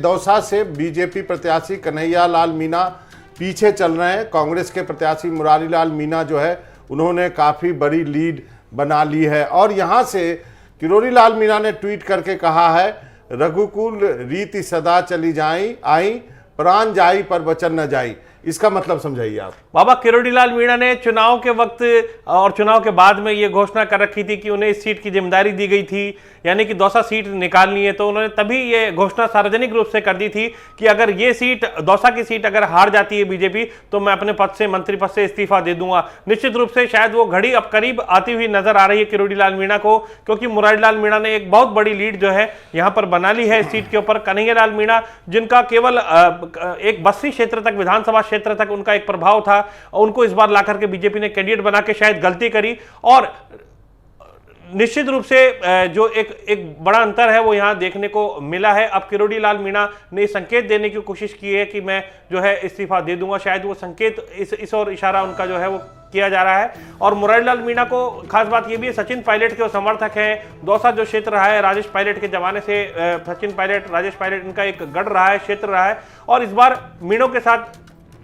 दौसा से बीजेपी प्रत्याशी कन्हैया लाल मीणा पीछे चल रहे हैं। कांग्रेस के प्रत्याशी मुरारी लाल मीणा जो है उन्होंने काफ़ी बड़ी लीड बना ली है और यहां से किरोड़ी लाल मीणा ने ट्वीट करके कहा है, रघुकुल रीति सदा चली जाई आई, प्राण जाई पर वचन न जाई। इसका मतलब समझाइए आप। बाबा किरोड़ी लाल मीणा ने चुनाव के वक्त और चुनाव के बाद में ये घोषणा कर रखी थी कि उन्हें इस सीट की जिम्मेदारी दी गई थी, यानी कि दौसा सीट निकालनी है। तो उन्होंने तभी ये घोषणा सार्वजनिक रूप से कर दी थी कि अगर ये सीट, दौसा की सीट अगर हार जाती है बीजेपी, तो मैं अपने पद से, मंत्री पद से इस्तीफा दे दूंगा। निश्चित रूप से शायद वो घड़ी अब करीब आती हुई नजर आ रही है किरोड़ी लाल मीणा को, क्योंकि मुरारी लाल मीणा ने एक बहुत बड़ी लीड जो है यहाँ पर बना ली है इस सीट के ऊपर। कन्हैया लाल मीणा, जिनका केवल एक बस्ती क्षेत्र तक, विधानसभा क्षेत्र तक उनका एक प्रभाव था, उनको इस बार लाकर के बीजेपी ने कैंडिडेट बना के शायद गलती करी। और निश्चित रूप से जो एक बड़ा अंतर है वो यहां देखने को मिला है। अब किरोड़ी लाल मीणा ने संकेत देने की कोशिश की है कि मैं जो है इस्तीफा दे दूंगा। शायद वो संकेत इस और इशारा उनका जो है वो किया जा रहा है। और मुरारी लाल मीणा को खास बात ये भी है, सचिन पायलट के वो समर्थक हैं। दौसा जो क्षेत्र रहा है, राजेश पायलट के जमाने से सचिन पायलट, राजेश पायलट इनका एक गढ़ रहा है, क्षेत्र रहा है। और इस बार मीणों के साथ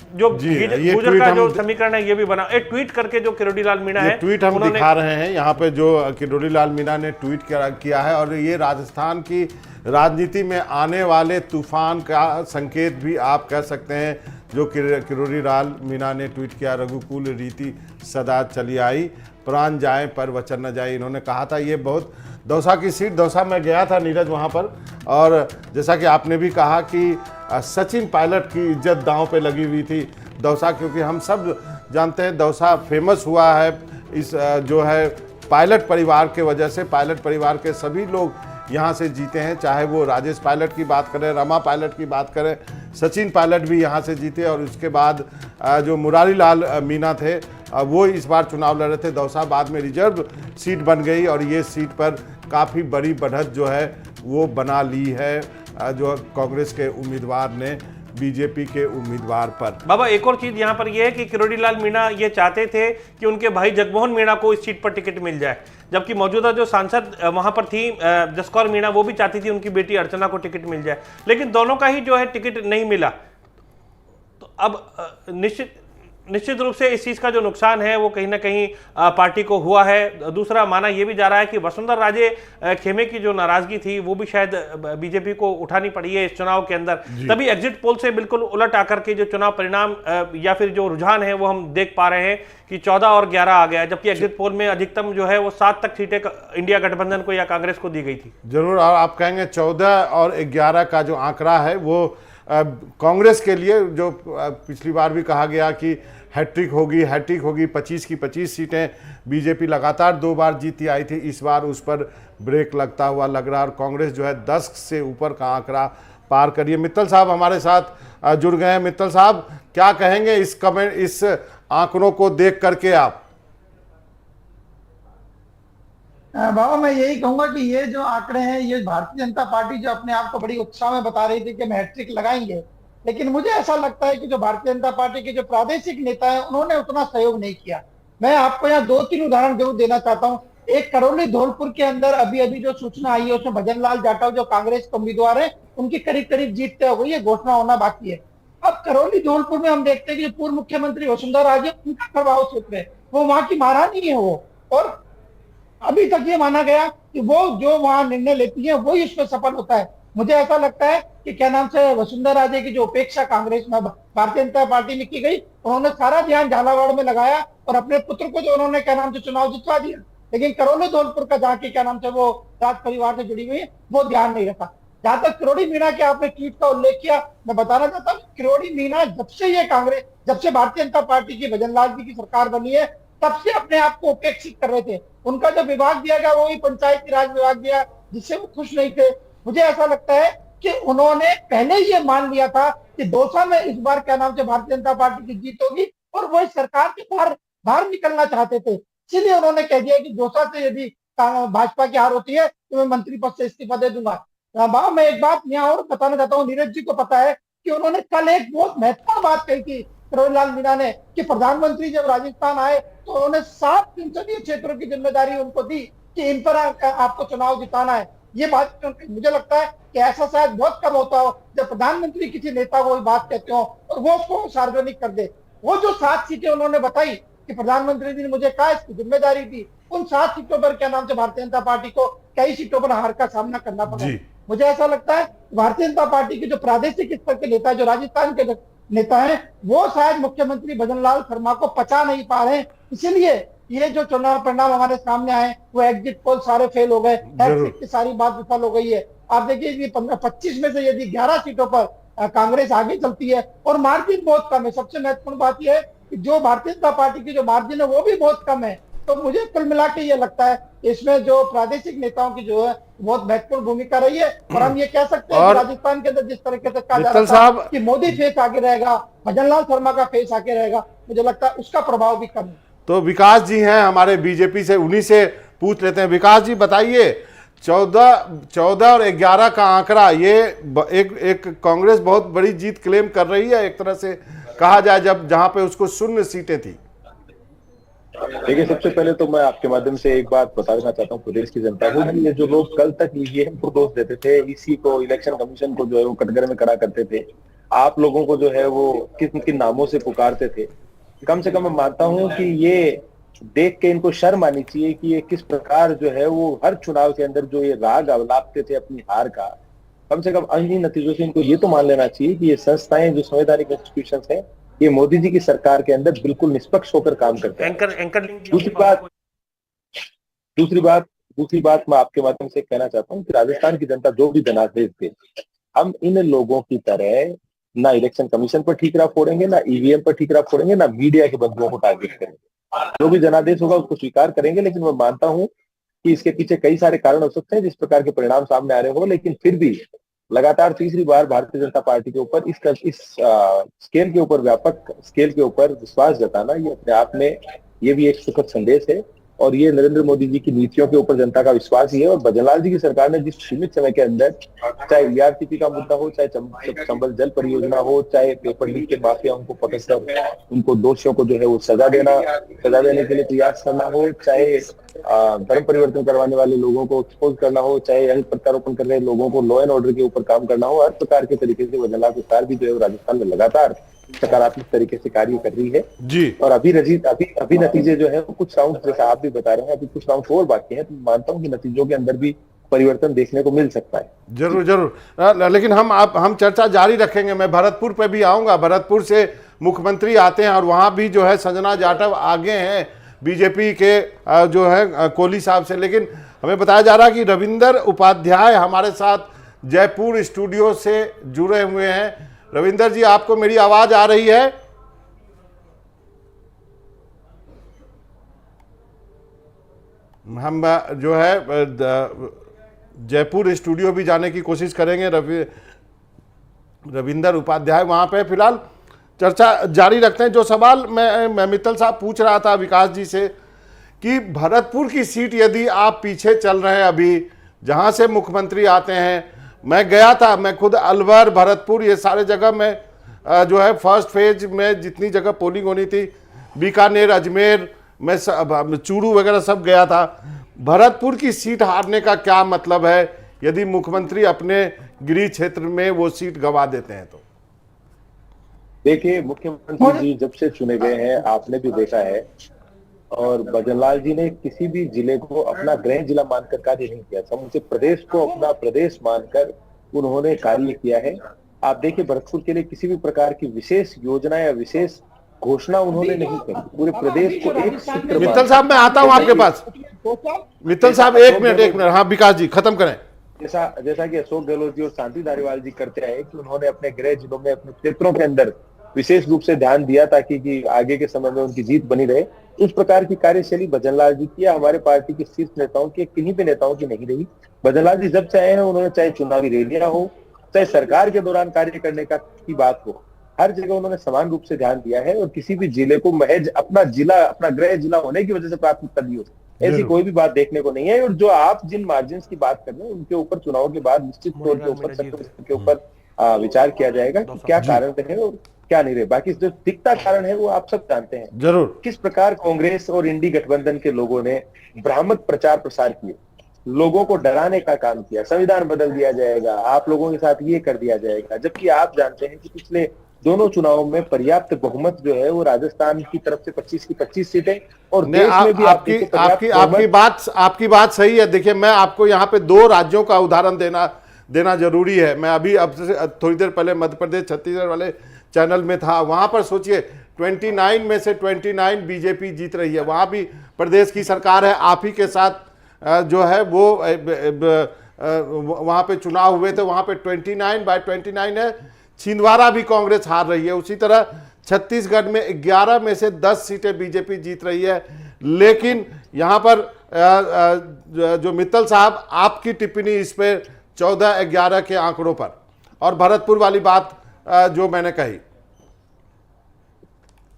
जो गुजर का जो समीकरण है ये भी बना, एक ट्वीट करके जो किरोड़ी लाल मीणा है, ट्वीट हम दिखा रहे हैं यहाँ पे, जो किरोड़ी लाल मीणा ने ट्वीट किया है। और ये राजस्थान की राजनीति में आने वाले तूफान का संकेत भी आप कह सकते हैं। जो किरोड़ी लाल मीणा ने ट्वीट किया, रघुकुल रीति सदा चली आई, प्राण जाए पर वचन न जाए। इन्होंने कहा था, ये बहुत दौसा की सीट, दौसा में गया था नीरज वहाँ पर, और जैसा कि आपने भी कहा कि सचिन पायलट की इज्जत दांव पे लगी हुई थी दौसा, क्योंकि हम सब जानते हैं दौसा फेमस हुआ है इस जो है पायलट परिवार के वजह से। पायलट परिवार के सभी लोग यहाँ से जीते हैं, चाहे वो राजेश पायलट की बात करें, रमा पायलट की बात करें, सचिन पायलट भी यहाँ से जीते। और उसके बाद जो मुरारी लाल मीणा थे वो इस बार चुनाव लड़ रहे थे। दौसा बाद में रिजर्व सीट बन गई और ये सीट पर काफ़ी बड़ी बढ़त जो है वो बना ली है जो कांग्रेस के उम्मीदवार ने बीजेपी के उम्मीदवार पर। बाबा एक और चीज यहाँ पर यह है कि किरोड़ी लाल मीणा ये चाहते थे कि उनके भाई जगमोहन मीणा को इस सीट पर टिकट मिल जाए, जबकि मौजूदा जो सांसद वहां पर थी जसकौर मीणा, वो भी चाहती थी उनकी बेटी अर्चना को टिकट मिल जाए, लेकिन दोनों का ही जो है टिकट नहीं मिला। तो अब निश्चित रूप से इस चीज का जो नुकसान है वो कहीं ना कहीं पार्टी को हुआ है। दूसरा माना यह भी जा रहा है कि वसुंधरा राजे खेमे की जो नाराजगी थी वो भी शायद बीजेपी को उठानी पड़ी है इस चुनाव के अंदर। तभी एग्जिट पोल से बिल्कुल उलट आकर के जो चुनाव परिणाम या फिर जो रुझान है वो हम देख पा रहे हैं कि 14 और 11 आ गया, जबकि एग्जिट पोल में अधिकतम जो है वो 7 तक सीटें इंडिया गठबंधन को या कांग्रेस को दी गई थी। जरूर, आप कहेंगे 14 और 11 का जो आंकड़ा है वो कांग्रेस के लिए, जो पिछली बार भी कहा गया कि हैट्रिक होगी 25 की 25 सीटें बीजेपी लगातार 2 बार जीती आई थी, इस बार उस पर ब्रेक लगता हुआ लग रहा है और कांग्रेस जो है 10 से ऊपर का आंकड़ा पार करिए। मित्तल साहब हमारे साथ जुड़ गए हैं। मित्तल साहब, क्या कहेंगे इस आंकड़ों को देख करके आप? बाबा मैं यही कहूंगा कि ये जो आंकड़े हैं, ये भारतीय जनता पार्टी जो अपने आप को बड़ी उत्साह में बता रही थी कि हम हैट्रिक लगाएंगे, लेकिन मुझे ऐसा लगता है कि जो भारतीय जनता पार्टी के जो प्रादेशिक नेता हैं उन्होंने उतना सहयोग नहीं किया। मैं आपको यहाँ 2-3 उदाहरण जरूर देना चाहता हूँ। एक करौली धौलपुर के अंदर अभी जो सूचना आई है उसमें भजन लाल जाटव जो कांग्रेस के उम्मीदवार है उनकी करीब जीत तय हो गई है, घोषणा होना बाकी है। अब करौली धौलपुर में हम देखते हैं कि पूर्व मुख्यमंत्री वसुंधरा राजे, उनका प्रभाव क्षेत्र है, वो वहां की महारानी है वो, और अभी तक ये माना गया कि वो जो वहां निर्णय लेती है वही उसमें सफल होता है। मुझे ऐसा लगता है कि क्या नाम से वसुंधरा राजे की जो उपेक्षा कांग्रेस में भारतीय जनता पार्टी में की गई, उन्होंने सारा ध्यान झालावाड़ में लगाया और अपने पुत्र को जो उन्होंने क्या नाम से चुनाव जितवा दिया, लेकिन करौली धौलपुर का जहाँ की क्या नाम से वो राज परिवार से जुड़ी हुई है वो ध्यान नहीं रखा। जहां तक किरोड़ी मीणा के आपने ट्वीट का उल्लेख किया, मैं बताना चाहता हूँ किरोड़ी मीणा जब से भारतीय जनता पार्टी की भजन लाल जी की सरकार बनी है तब से अपने आप को उपेक्षित कर रहे थे। उनका जो विभाग दिया गया वो भी पंचायती राज विभाग दिया जिससे वो खुश नहीं थे। मुझे ऐसा लगता है कि उन्होंने पहले ही ये मान लिया था कि दौसा में इस बार क्या नाम से भारतीय जनता पार्टी की जीत होगी और वो इस सरकार के बाहर निकलना चाहते थे। इसीलिए उन्होंने कह दिया कि दौसा से यदि भाजपा की हार होती है तो मैं मंत्री पद से इस्तीफा दे दूंगा। मैं एक बात यहाँ और बताना चाहता हूँ, नीरज जी को पता है कि उन्होंने कल एक बहुत महत्वपूर्ण बात कही थी किरोड़ी लाल मीणा ने, कि प्रधानमंत्री जब राजस्थान आए तो उन्होंने 7 संसदीय क्षेत्रों की जिम्मेदारी उनको दी कि इन पर आपको चुनाव जिताना है। ये बात मुझे लगता है कि ऐसा शायद बहुत कम होता हो जब प्रधानमंत्री किसी नेता को बात कहते हो और वो उसको सार्वजनिक कर दे। वो जो 7 सीटें उन्होंने बताई कि प्रधानमंत्री जी ने मुझे कहा इसकी जिम्मेदारी दी, उन 7 सीटों पर क्या नाम से भारतीय जनता पार्टी को कई सीटों पर हार का सामना करना पड़ा। मुझे ऐसा लगता है भारतीय जनता पार्टी के जो प्रादेशिक स्तर के नेता, जो राजस्थान के नेता हैं, वो शायद मुख्यमंत्री भजन लाल शर्मा को पचा नहीं पा रहे हैं। इसीलिए ये जो चुनाव परिणाम हमारे सामने आए वो एग्जिट पोल सारे फेल हो गए, हैट्रिक की सारी बात विफल हो गई है। आप देखिए 15-25 में से यदि 11 सीटों पर कांग्रेस आगे चलती है और मार्जिन बहुत कम है। सबसे महत्वपूर्ण बात यह है कि जो भारतीय जनता पार्टी की जो मार्जिन है वो भी बहुत कम है। तो मुझे कुल मिला के ये लगता है इसमें जो प्रादेशिक नेताओं की जो है बहुत महत्वपूर्ण भूमिका रही है। और हम ये कह सकते हैं कि राजस्थान के अंदर जिस तरीके से कहा जा रहा था कि मोदी फेस आगे रहेगा, भजन लाल शर्मा का फेस आगे रहेगा, मुझे लगता है उसका प्रभाव भी कम है। तो विकास जी हैं हमारे बीजेपी से, उन्हीं से पूछ लेते हैं। विकास जी बताइए, 14 और 11 का आंकड़ा, ये एक कांग्रेस बहुत बड़ी जीत क्लेम कर रही है एक तरह से कहा जाए, जहां पे उसको 0 सीटें थी। देखिए, सबसे पहले तो मैं आपके माध्यम से एक बात बताना चाहता हूँ प्रदेश की जनता को कि ये जो लोग कल तक ईवीएम को दोष देते थे, ईसी को, इलेक्शन कमीशन को जो है वो कटघरे में खड़ा करते थे, आप लोगों को जो है वो किन किन नामों से पुकारते थे, कम से कम मैं मानता हूँ कि ये देख के इनको शर्म आनी चाहिए कि ये किस प्रकार जो है वो हर चुनाव के अंदर जो ये राग अवलापते थे अपनी हार का, कम से कम इन नतीजों से इनको ये तो मान लेना चाहिए कि ये संस्थाएं जो संवैधानिक इंस्टीट्यूशंस हैं, ये मोदी जी की सरकार के अंदर बिल्कुल निष्पक्ष होकर काम करते हैं। दूसरी बात मैं आपके माध्यम से कहना चाहता हूँ कि राजस्थान की जनता जो भी जनादेश दे, हम इन लोगों की तरह ना इलेक्शन कमीशन पर ठीकरा फोड़ेंगे, ना ईवीएम पर ठीकरा फोड़ेंगे, ना मीडिया के बंधुओं को टारगेट करेंगे। जो भी जनादेश होगा उसको स्वीकार करेंगे, लेकिन मैं मानता हूँ कि इसके पीछे कई सारे कारण हो सकते हैं जिस प्रकार के परिणाम सामने आ रहे हो, लेकिन फिर भी लगातार तीसरी बार भारतीय जनता पार्टी के ऊपर इस स्केल के ऊपर, व्यापक स्केल के ऊपर विश्वास जताना, ये अपने आप में ये भी एक सुखद संदेश है। और ये नरेंद्र मोदी जी की नीतियों के ऊपर जनता का विश्वास ही है। और भजनलाल जी की सरकार ने जिस सीमित समय के अंदर, चाहे ईआरसीपी का मुद्दा हो, चाहे चंबल जल परियोजना हो, चाहे पेपर लीक के माफिया उनको पकड़कर उनको दोषियों को जो है वो सजा देने के लिए प्रयास करना हो, चाहे धर्म परिवर्तन करवाने वाले लोगों को एक्सपोज करना हो, चाहे अहिंसक प्रत्यारोपण कर रहे लोगों को लॉ एंड ऑर्डर के ऊपर काम करना हो, हर प्रकार के तरीके से भजनलाल सरकार भी जो है राजस्थान में लगातार सकारात्मक तरीके से कार्य कर रही है जी। और अभी नतीजे जो है कुछ राउंड, जैसा आप भी बता रहे हैं, अभी कुछ राउंड और बाकी हैं, तो मानता हूं कि नतीजों के अंदर भी परिवर्तन देखने को मिल सकता है। जरूर लेकिन हम चर्चा जारी रखेंगे। मैं भरतपुर पे भी आऊंगा। भरतपुर से मुख्यमंत्री आते हैं और वहां भी जो है संजना जाटव आगे हैं बीजेपी के जो है कोहली साहब से। लेकिन हमें बताया जा रहा है कि रविंदर उपाध्याय हमारे साथ जयपुर स्टूडियो से जुड़े हुए हैं। रविंदर जी, आपको मेरी आवाज आ रही है? हम जो है जयपुर स्टूडियो भी जाने की कोशिश करेंगे। रविंदर उपाध्याय वहां पे, फिलहाल चर्चा जारी रखते हैं। जो सवाल मैं मित्तल साहब पूछ रहा था विकास जी से कि भरतपुर की सीट यदि आप पीछे चल रहे हैं, अभी जहां से मुख्यमंत्री आते हैं, मैं गया था, मैं खुद अलवर, भरतपुर, ये सारे जगह में जो है फर्स्ट फेज में जितनी जगह पोलिंग होनी थी, बीकानेर, अजमेर में, चूरू वगैरह सब गया था। भरतपुर की सीट हारने का क्या मतलब है यदि मुख्यमंत्री अपने गृह क्षेत्र में वो सीट गंवा देते हैं तो? देखिए, मुख्यमंत्री जी जब से चुने गए हैं, आपने भी देखा है, और भजनलाल जी ने किसी भी जिले को अपना गृह जिला मानकर कार्य नहीं किया, समूचे प्रदेश को अपना प्रदेश मानकर उन्होंने कार्य किया है। आप देखिए, भरतपुर के लिए किसी भी प्रकार की विशेष योजना या विशेष घोषणा उन्होंने नहीं की, पूरे प्रदेश को एक सूत्र। मित्तल साहब, मैं आता हूं आपके पास। मित्तल साहब, एक मिनट। हाँ विकास जी, खत्म करें। जैसा कि अशोक गहलोत जी और शांति धारीवाल जी करते आए कि उन्होंने अपने गृह जिलों में, अपने क्षेत्रों के अंदर विशेष रूप से ध्यान दिया ताकि आगे के समय में उनकी जीत बनी रहे। उस प्रकार की कार्यशैली भजनलाल जी की, हमारे पार्टी के शीर्ष नेताओं की, किन्हीं भी नेताओं की नहीं रही। भजनलाल जी जब से आए हैं, उन्होंने चाहे चुनावी रैलियां हो, चाहे सरकार के दौरान कार्य करने की बात हो, हर जगह उन्होंने समान रूप से ध्यान दिया है और किसी भी जिले को महज अपना गृह जिला होने की वजह से प्राथमिकता दी हो, ऐसी कोई भी बात देखने को नहीं है। और जो आप जिन मार्जिन की बात कर रहे हैं, उनके ऊपर चुनाव के बाद निश्चित तौर के ऊपर विचार किया जाएगा कि क्या कारण रहे और क्या नहीं रहे। बाकी जो दिखता कारण है वो आप सब जानते हैं जरूर, किस प्रकार कांग्रेस और इंडी गठबंधन के लोगों ने भ्रामक प्रचार प्रसार किए लोगों को डराने का काम किया, संविधान बदल दिया जाएगा, आप लोगों के साथ ये कर दिया जाएगा, जबकि आप जानते हैं कि पिछले दोनों चुनावों में पर्याप्त बहुमत जो है वो राजस्थान की तरफ से 25 की 25 सीटें और देश में भी आपकी बात सही है। देखिए, मैं आपको यहाँ पे दो राज्यों का उदाहरण देना जरूरी है। मैं अभी अब से थोड़ी देर पहले मध्य प्रदेश छत्तीसगढ़ वाले चैनल में था, वहां पर सोचिए 29 में से 29 बीजेपी जीत रही है। वहां भी प्रदेश की सरकार है, आप ही के साथ जो है वो वहां पे चुनाव हुए थे, वहां पे 29/29 है। छिंदवाड़ा भी कांग्रेस हार रही है। उसी तरह छत्तीसगढ़ में 11 में से 10 सीटें बीजेपी जीत रही है। लेकिन यहां पर जो मित्तल साहब, आपकी टिप्पणी इस पे 14-11 के आंकड़ों पर और भरतपुर वाली बात जो मैंने कही।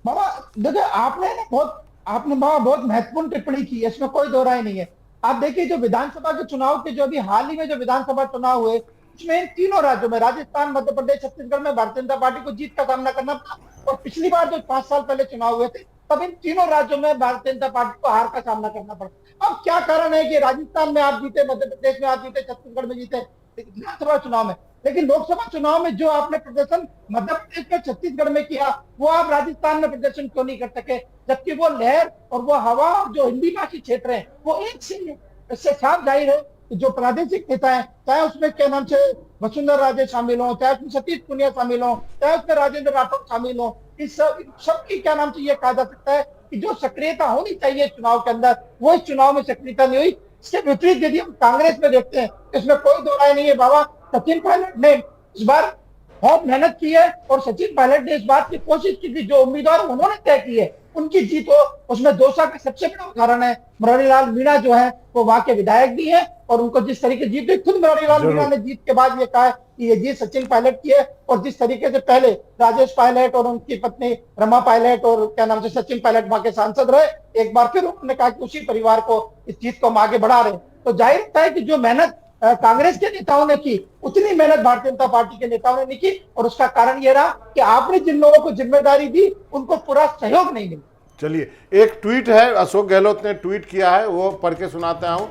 बाबा देखिए, आपने बहुत महत्वपूर्ण टिप्पणी की है, इसमें कोई दो राय नहीं है। आप देखिए, जो विधानसभा के चुनाव के जो अभी हाल ही में जो विधानसभा चुनाव हुए, उसमें तीनों राज्यों में, राजस्थान, मध्य प्रदेश, छत्तीसगढ़ में भारतीय जनता पार्टी को जीत का सामना करना पड़ा। और पिछली बार जो 5 साल पहले चुनाव हुए थे, तब इन तीनों राज्यों में भारतीय जनता पार्टी को हार का सामना करना पड़ा। अब क्या कारण है कि राजस्थान में आप जीते, मध्य प्रदेश में आप जीते, छत्तीसगढ़ में जीते विधानसभा चुनाव में, लेकिन लोकसभा चुनाव में जो आपने प्रदर्शन मध्य प्रदेश में, छत्तीसगढ़ में किया, वो आप राजस्थान में प्रदर्शन क्यों नहीं कर सके? जबकि वो लहर और वो हवा और जो हिंदी भाषी क्षेत्र है वो एक से है। इससे साफ जाहिर है कि जो प्रादेशिक नेता है, चाहे उसमें क्या नाम से वसुंधरा राजे शामिल हो, चाहे उसमें सतीश पुनिया शामिल हो, चाहे उसमें राजेंद्र राठौर शामिल हो, इस सब की क्या नाम से ये कहा जा सकता है कि जो सक्रियता होनी चाहिए चुनाव के अंदर, वो इस चुनाव में सक्रियता नहीं हुई। इसके विपरीत यदि हम कांग्रेस में देखते हैं, इसमें कोई दो राय नहीं है बाबा। सचिन पायलट ने इस बार बहुत मेहनत की है और सचिन पायलट ने इस बात की कोशिश की थी, जो उम्मीदवार उन्होंने तय की है उनकी जीत हो, उसमें दौसा का सबसे बड़ा उदाहरण है। मुरारीलाल मीणा जो है वो वहां के विधायक भी है और उनको जिस तरीके जीत हुई, खुद मुरारीलाल मीणा ने जीत के बाद ये कहा कि ये जीत सचिन पायलट की है। और जिस तरीके से पहले राजेश पायलट और उनकी पत्नी रमा पायलट और क्या नाम से सचिन पायलट वहां के सांसद रहे, एक बार फिर उन्होंने कहा कि उसी परिवार को इस जीत को हम आगे बढ़ा रहे। तो जाहिर होता है कि जो मेहनत कांग्रेस के नेताओं ने की, उतनी मेहनत भारतीय जनता पार्टी के नेताओं ने नहीं की। और उसका कारण यह रहा कि आपने जिन लोगों को जिम्मेदारी दी, उनको पूरा सहयोग नहीं मिला। चलिए, एक ट्वीट है, अशोक गहलोत ने ट्वीट किया है, वो पढ़ के सुनाता हूँ।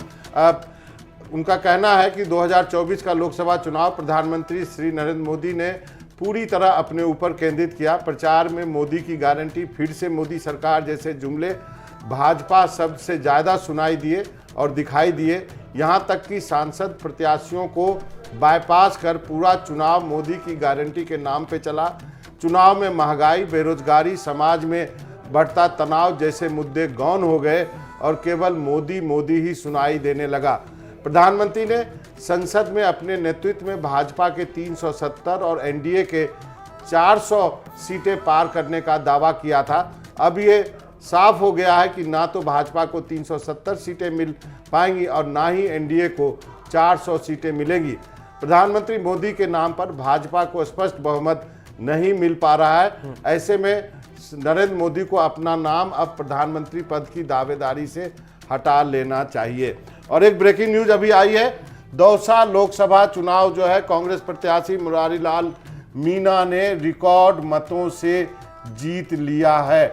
उनका कहना है कि 2024 का लोकसभा चुनाव प्रधानमंत्री श्री नरेंद्र मोदी ने पूरी तरह अपने ऊपर केंद्रित किया। प्रचार में मोदी की गारंटी, फिर से मोदी सरकार जैसे जुमले भाजपा शब्द से ज़्यादा सुनाई दिए और दिखाई दिए। यहाँ तक कि सांसद प्रत्याशियों को बाईपास कर पूरा चुनाव मोदी की गारंटी के नाम पे चला। चुनाव में महंगाई, बेरोजगारी, समाज में बढ़ता तनाव जैसे मुद्दे गौण हो गए और केवल मोदी मोदी ही सुनाई देने लगा। प्रधानमंत्री ने संसद में अपने नेतृत्व में भाजपा के 370 और एनडीए के 400 सीटें पार करने का दावा किया था। अब ये साफ हो गया है कि ना तो भाजपा को 370 सीटें मिल पाएंगी और ना ही एनडीए को 400 सीटें मिलेंगी। प्रधानमंत्री मोदी के नाम पर भाजपा को स्पष्ट बहुमत नहीं मिल पा रहा है। ऐसे में नरेंद्र मोदी को अपना नाम अब प्रधानमंत्री पद की दावेदारी से हटा लेना चाहिए। और एक ब्रेकिंग न्यूज अभी आई है, दौसा लोकसभा चुनाव जो है कांग्रेस प्रत्याशी मुरारीलाल मीणा ने रिकॉर्ड मतों से जीत लिया है।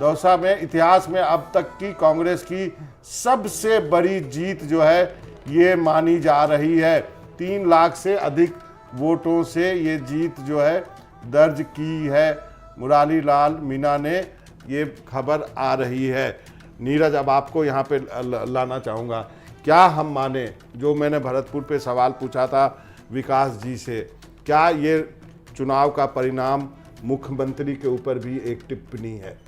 दौसा में इतिहास में अब तक की कांग्रेस की सबसे बड़ी जीत जो है ये मानी जा रही है। 3 लाख से अधिक वोटों से ये जीत जो है दर्ज की है मुरारीलाल मीणा ने, ये खबर आ रही है। नीरज, अब आपको यहाँ पे लाना चाहूँगा, क्या हम माने जो मैंने भरतपुर पे सवाल पूछा था विकास जी से, क्या ये चुनाव का परिणाम मुख्यमंत्री के ऊपर भी एक टिप्पणी है?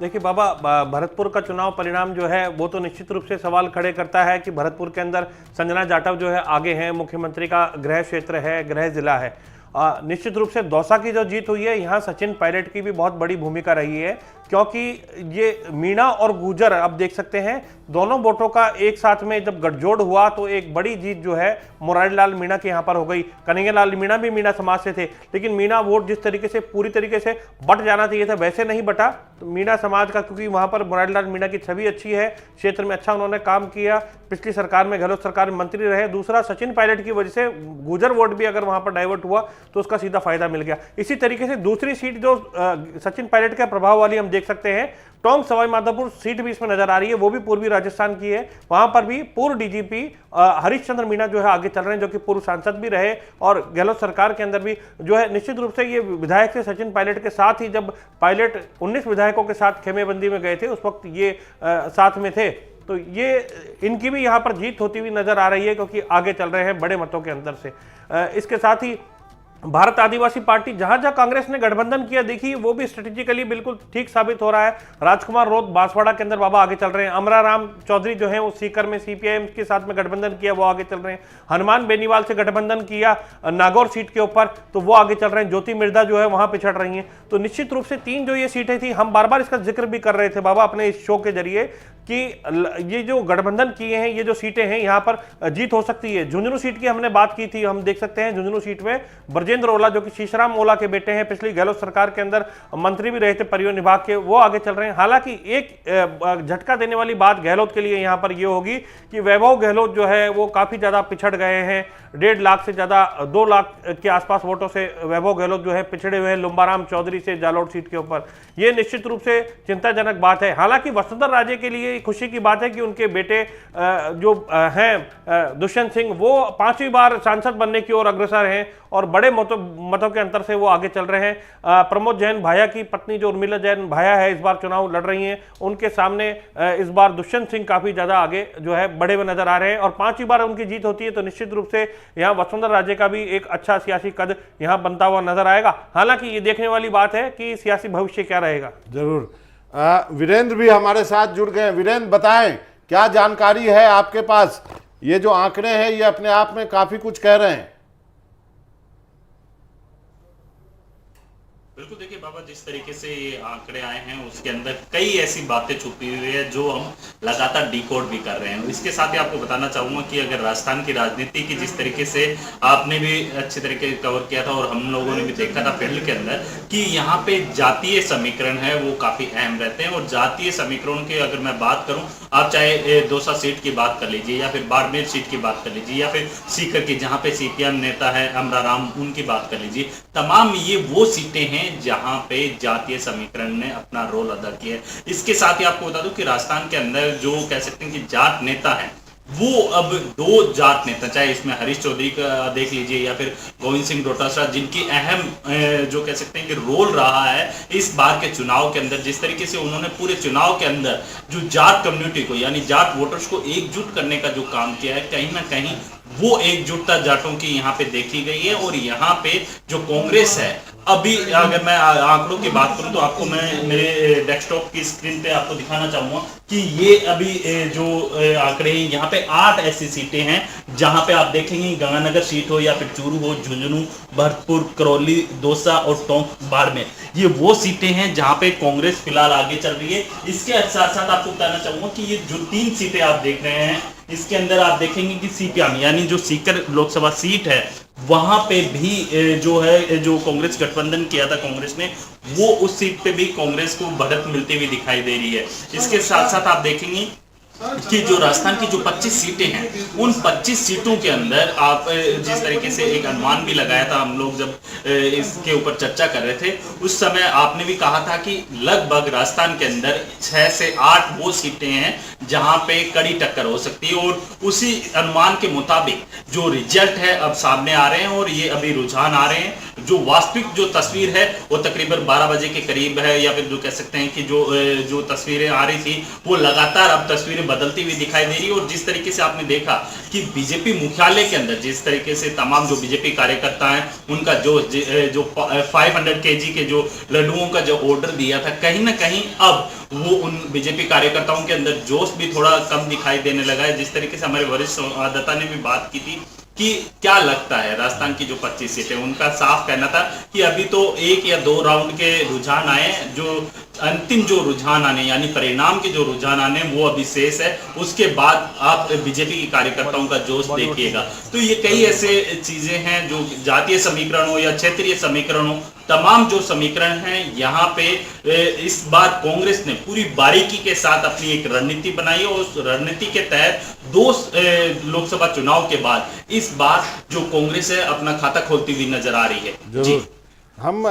देखिए बाबा, भरतपुर का चुनाव परिणाम जो है वो तो निश्चित रूप से सवाल खड़े करता है कि भरतपुर के अंदर संजना जाटव जो है आगे हैं, मुख्यमंत्री का गृह क्षेत्र है, गृह जिला है। निश्चित रूप से दौसा की जो जीत हुई है, यहाँ सचिन पायलट की भी बहुत बड़ी भूमिका रही है, क्योंकि ये मीणा और गुर्जर, अब देख सकते हैं दोनों वोटों का एक साथ में जब गठजोड़ हुआ तो एक बड़ी जीत जो है मुरारीलाल मीणा के यहाँ पर हो गई। कन्हैयालाल मीणा भी मीणा समाज से थे, लेकिन मीणा वोट जिस तरीके से पूरी तरीके से बट जाना चाहिए था वैसे नहीं बटा। तो मीणा समाज का, क्योंकि वहाँ पर मुरारीलाल मीणा की छवि अच्छी है, क्षेत्र में अच्छा उन्होंने काम किया, पिछली सरकार में, गहलोत सरकार में मंत्री रहे। दूसरा, सचिन पायलट की वजह से गुर्जर वोट भी अगर वहाँ पर डाइवर्ट हुआ तो उसका सीधा फायदा मिल गया। इसी तरीके से दूसरी सीट जो सचिन पायलट के प्रभाव वाली हम देख सकते हैं, टोंक सवाई माधोपुर सीट भी इसमें नजर आ रही है, वो भी पूर्वी राजस्थान की है। वहां पर भी पूर्व डीजीपी हरीशचंद्र मीणा जो है आगे चल रहे हैं, जो कि पूर्व सांसद भी रहे और गहलोत सरकार के अंदर भी जो है निश्चित रूप से ये विधायक से सचिन पायलट के साथ ही, जब पायलट 19 विधायकों के साथ खेमेबंदी में गए थे उस वक्त ये साथ में थे, तो ये इनकी भी यहाँ पर जीत होती हुई नजर आ रही है, क्योंकि आगे चल रहे हैं बड़े मतों के अंदर से। इसके साथ ही भारत आदिवासी पार्टी, जहां जहां कांग्रेस ने गठबंधन किया, देखिए वो भी स्ट्रेटेजिकली बिल्कुल ठीक साबित हो रहा है। राजकुमार रोत बांसवाड़ा के अंदर बाबा आगे चल रहे हैं, अमरा राम चौधरी जो है वो सीकर में सीपीआईएम के साथ में गठबंधन किया, वो आगे चल रहे हैं। हनुमान बेनीवाल से गठबंधन किया नागौर सीट के ऊपर, तो वो आगे चल रहे हैं। ज्योति मिर्धा जो है वहां पिछड़ रही हैं। तो निश्चित रूप से 3 जो ये सीटें थी, हम बार बार इसका जिक्र भी कर रहे थे बाबा अपने इस शो के जरिए कि ये जो गठबंधन किए हैं, ये जो सीटें हैं, यहाँ पर जीत हो सकती है। झुंझुनू सीट की हमने बात की थी, हम देख सकते हैं झुंझुनू सीट में ब्रजेंद्र ओला जो कि शीशराम ओला के बेटे हैं, पिछली गहलोत सरकार के अंदर मंत्री भी रहे थे परिवहन विभाग के, वो आगे चल रहे हैं। हालांकि एक झटका देने वाली बात गहलोत के लिए यहाँ पर ये होगी कि वैभव गहलोत जो है वो काफी ज्यादा पिछड़ गए हैं। 1.5 लाख से ज्यादा 2 लाख के आसपास वोटों से वैभव गहलोत जो है पिछड़े हुए हैं लुम्बाराम चौधरी से जालोर सीट के ऊपर। ये निश्चित रूप से चिंताजनक बात है। हालांकि वसुंधरा राजे के लिए खुशी की बात है कि उनके बेटे जो हैं दुष्यंत सिंह, वो 5वीं बार सांसद बनने की ओर अग्रसर हैं और बड़े मतों के अंतर से वो आगे चल रहे हैं। प्रमोद जैन भाया की पत्नी जो उर्मिला जैन भाया है इस बार चुनाव लड़ रही हैं, उनके सामने इस बार दुष्यंत सिंह काफी ज्यादा आगे जो है बढ़े हुए नजर आ रहे हैं और 5वीं बार उनकी जीत होती है तो निश्चित रूप से यहाँ वसुंधरा राजे का भी एक अच्छा सियासी कद यहाँ बनता हुआ नजर आएगा। हालांकि ये देखने वाली बात है कि सियासी भविष्य क्या रहेगा। जरूर। वीरेंद्र भी हमारे साथ जुड़ गए। वीरेंद्र, बताएं क्या जानकारी है आपके पास? ये जो आंकड़े हैं ये अपने आप में काफी कुछ कह रहे हैं। बिल्कुल, देखिए बाबा, जिस तरीके से ये आंकड़े आए हैं उसके अंदर कई ऐसी बातें छुपी हुई है जो हम लगातार डिकोड भी कर रहे हैं। इसके साथ ही आपको बताना चाहूंगा कि अगर राजस्थान की राजनीति की जिस तरीके से आपने भी अच्छे तरीके से कवर किया था और हम लोगों ने भी देखा था फील्ड के अंदर कि यहाँ पे जातीय समीकरण है वो काफी अहम रहते हैं। और जातीय समीकरण की अगर मैं बात करूं, आप चाहे दौसा सीट की बात कर लीजिए या फिर बाड़मेर सीट की बात कर लीजिए या फिर सीकर की जहाँ पे सीपीएम नेता है अमरा राम, उनकी बात कर लीजिए, तमाम ये वो सीटें हैं जहां पे जातीय समीकरण ने अपना रोल अदा किया है। इसके साथ ही आपको बता दूं कि राजस्थान के अंदर जो कह सकते हैं कि जाट नेता है वो अब 2 जाट नेता, चाहे इसमें हरीश चौधरी का देख लीजिए या फिर गोविंद सिंह डोटासरा, जिनकी अहम जो कह सकते हैं कि रोल रहा है इस बार के चुनाव के अंदर। जिस तरीके से उन्होंने पूरे चुनाव के अंदर जो जाट कम्युनिटी को यानी जाट वोटर्स को एकजुट करने का जो काम किया है, कहीं ना कहीं वो एकजुटता जाटों की यहाँ पे देखी गई है। और यहाँ पे जो कांग्रेस है, अभी अगर मैं आंकड़ों की बात करूं तो आपको मैं मेरे डेस्कटॉप की स्क्रीन पे आपको दिखाना चाहूंगा कि ये अभी जो आंकड़े हैं, यहाँ पे 8 ऐसी सीटें हैं जहां पे आप देखेंगे गंगानगर सीट हो या फिर चूरू हो, झुंझुनू, भरतपुर, करौली, दौसा और टोंक, बाड़मेर, ये वो सीटें हैं जहां पे कांग्रेस फिलहाल आगे चल रही है। इसके साथ साथ आपको बताना चाहूंगा कि ये जो 3 सीटें आप देख रहे हैं इसके अंदर आप देखेंगे कि सीपीएम यानी जो सीकर लोकसभा सीट है वहां पे भी जो है जो कांग्रेस गठबंधन किया था कांग्रेस ने, वो उस सीट पे भी कांग्रेस को बढ़त मिलती हुई दिखाई दे रही है। इसके साथ साथ आप देखेंगे कि जो राजस्थान की जो 25 सीटें हैं उन 25 सीटों के अंदर आप जिस तरीके से एक अनुमान भी लगाया था हम लोग जब इसके ऊपर चर्चा कर रहे थे, उस समय आपने भी कहा था कि लगभग राजस्थान के अंदर 6 से 8 वो सीटें हैं जहां पे कड़ी टक्कर हो सकती है। और उसी अनुमान के मुताबिक जो रिजल्ट है अब सामने आ रहे हैं और ये अभी रुझान आ रहे हैं। जो वास्तविक जो तस्वीर है वो तकरीबन 12 बजे के करीब है, या फिर जो कह सकते हैं कि जो तस्वीरें आ रही थी वो लगातार अब तस्वीरें बदलती हुई दिखाई दे रही है। और जिस तरीके से आपने देखा कि बीजेपी मुख्यालय के अंदर जिस तरीके से तमाम जो बीजेपी कार्यकर्ता हैं उनका जो 500 kg के जो लड्डुओं का जो ऑर्डर दिया था, कहीं ना कहीं अब वो उन बीजेपी कार्यकर्ताओं के अंदर जोश भी थोड़ा कम दिखाई देने लगा है। जिस तरीके से हमारे वरिष्ठ संवाददाता ने भी बात की थी कि क्या लगता है राजस्थान की जो 25 सीटें, उनका साफ कहना था कि अभी तो 1 या 2 राउंड के रुझान आए, जो अंतिम जो रुझान आने यानी परिणाम के जो रुझान आने वो अभी शेष है। उसके बाद आप बीजेपी के कार्यकर्ताओं का जोश देखिएगा। तो ये कई ऐसे चीजें हैं जो जातीय समीकरण हो या क्षेत्रीय समीकरण हो, तमाम जो समीकरण हैं यहाँ पे इस बार कांग्रेस ने पूरी बारीकी के साथ अपनी एक रणनीति बनाई और उस रणनीति के तहत 2 लोकसभा चुनाव के बाद इस बार जो कांग्रेस है अपना खाता खोलती हुई नजर आ रही है। जी जरूर हम